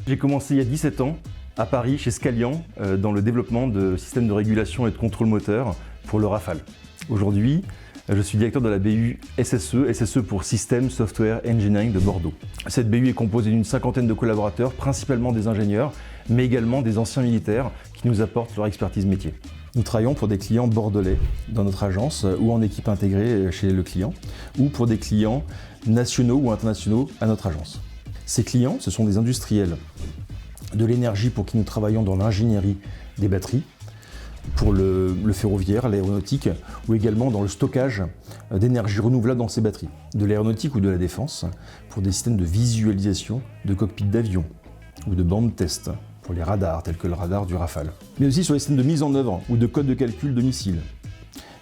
J'ai commencé il y a 17 ans à Paris chez Scalian dans le développement de systèmes de régulation et de contrôle moteur pour le Rafale. Aujourd'hui, je suis directeur de la BU SSE pour System Software Engineering de Bordeaux. Cette BU est composée d'une cinquantaine de collaborateurs, principalement des ingénieurs, mais également des anciens militaires qui nous apportent leur expertise métier. Nous travaillons pour des clients bordelais dans notre agence ou en équipe intégrée chez le client, ou pour des clients nationaux ou internationaux à notre agence. Ces clients, ce sont des industriels de l'énergie pour qui nous travaillons dans l'ingénierie des batteries, pour le ferroviaire, l'aéronautique, ou également dans le stockage d'énergie renouvelable dans ces batteries, de l'aéronautique ou de la défense, pour des systèmes de visualisation de cockpits d'avion ou de bandes test, pour les radars tels que le radar du Rafale, mais aussi sur les systèmes de mise en œuvre ou de code de calcul de missiles.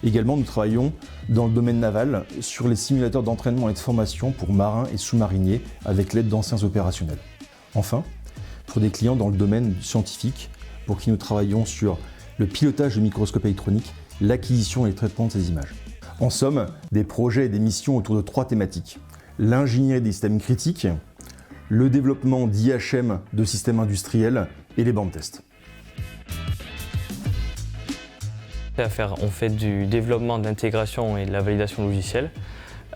Également, nous travaillons dans le domaine naval sur les simulateurs d'entraînement et de formation pour marins et sous-mariniers avec l'aide d'anciens opérationnels. Enfin, pour des clients dans le domaine scientifique, pour qui nous travaillons sur le pilotage de microscopes électroniques, l'acquisition et le traitement de ces images. En somme, des projets et des missions autour de 3 thématiques. L'ingénierie des systèmes critiques, le développement d'IHM de systèmes industriels et les bandes test. On fait du développement, de l'intégration et de la validation logicielle.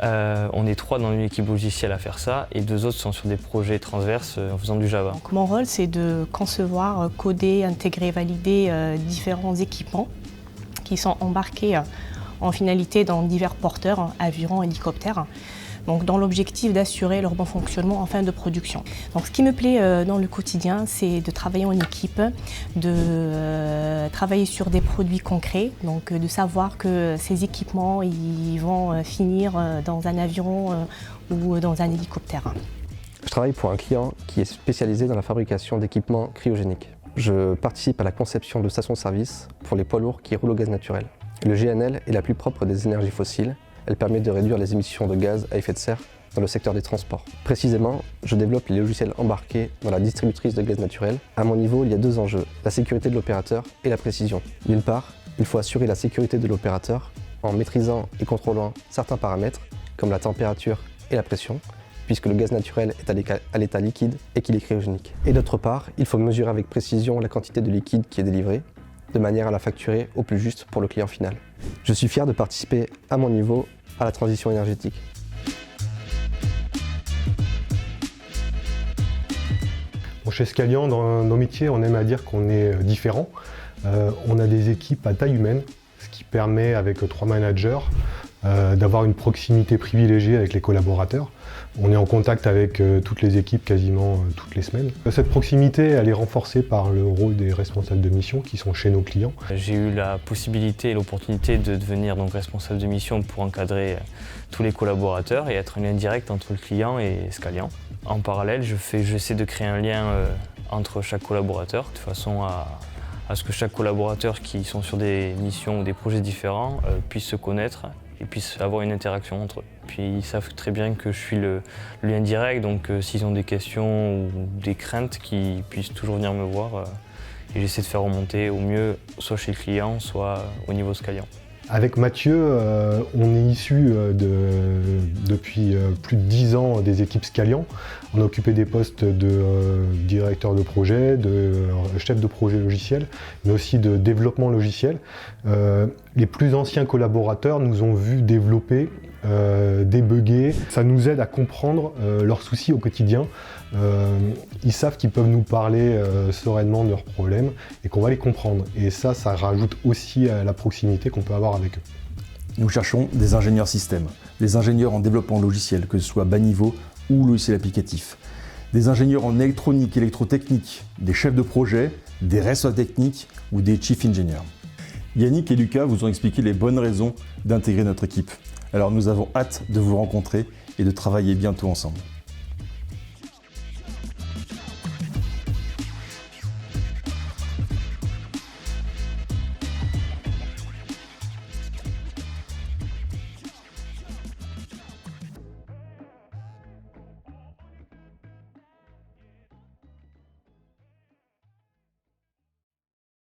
On est 3 dans une équipe logicielle à faire ça et 2 autres sont sur des projets transverses en faisant du Java. Donc, mon rôle, c'est de concevoir, coder, intégrer, valider différents équipements qui sont embarqués en finalité dans divers porteurs, avions, hélicoptères. Donc, dans l'objectif d'assurer leur bon fonctionnement en fin de production. Donc, ce qui me plaît dans le quotidien, c'est de travailler en équipe, de travailler sur des produits concrets, donc de savoir que ces équipements ils vont finir dans un avion ou dans un hélicoptère. Je travaille pour un client qui est spécialisé dans la fabrication d'équipements cryogéniques. Je participe à la conception de stations-service pour les poids lourds qui roulent au gaz naturel. Le GNL est la plus propre des énergies fossiles. Elle permet de réduire les émissions de gaz à effet de serre dans le secteur des transports. Précisément, je développe les logiciels embarqués dans la distributrice de gaz naturel. À mon niveau, il y a 2 enjeux, la sécurité de l'opérateur et la précision. D'une part, il faut assurer la sécurité de l'opérateur en maîtrisant et contrôlant certains paramètres, comme la température et la pression, puisque le gaz naturel est à l'état liquide et qu'il est cryogénique. Et d'autre part, il faut mesurer avec précision la quantité de liquide qui est délivrée, de manière à la facturer au plus juste pour le client final. Je suis fier de participer à mon niveau à la transition énergétique. Bon, chez Scalian, dans nos métiers, on aime à dire qu'on est différent. On a des équipes à taille humaine, ce qui permet, avec 3 managers, d'avoir une proximité privilégiée avec les collaborateurs. On est en contact avec toutes les équipes quasiment toutes les semaines. Cette proximité, elle est renforcée par le rôle des responsables de mission qui sont chez nos clients. J'ai eu la possibilité et l'opportunité de devenir donc responsable de mission pour encadrer tous les collaborateurs et être un lien direct entre le client et Scalian. En parallèle, j'essaie de créer un lien entre chaque collaborateur de façon à ce que chaque collaborateur qui sont sur des missions ou des projets différents puisse se connaître et puissent avoir une interaction entre eux. Puis ils savent très bien que je suis le lien direct, donc s'ils ont des questions ou des craintes, qu'ils puissent toujours venir me voir. Et j'essaie de faire remonter au mieux, soit chez le client, soit au niveau Scalian. Avec Mathieu, on est issu depuis plus de 10 ans des équipes Scalian. On a occupé des postes de directeur de projet, de chef de projet logiciel, mais aussi de développement logiciel. Les plus anciens collaborateurs nous ont vus développer, débugger. Ça nous aide à comprendre leurs soucis au quotidien. Ils savent qu'ils peuvent nous parler sereinement de leurs problèmes et qu'on va les comprendre. Et ça rajoute aussi à la proximité qu'on peut avoir avec eux. Nous cherchons des ingénieurs système, des ingénieurs en développement logiciel, que ce soit bas niveau ou logiciel applicatif, des ingénieurs en électronique, électrotechnique, des chefs de projet, des responsables techniques ou des chief engineers. Yannick et Lucas vous ont expliqué les bonnes raisons d'intégrer notre équipe. Alors nous avons hâte de vous rencontrer et de travailler bientôt ensemble.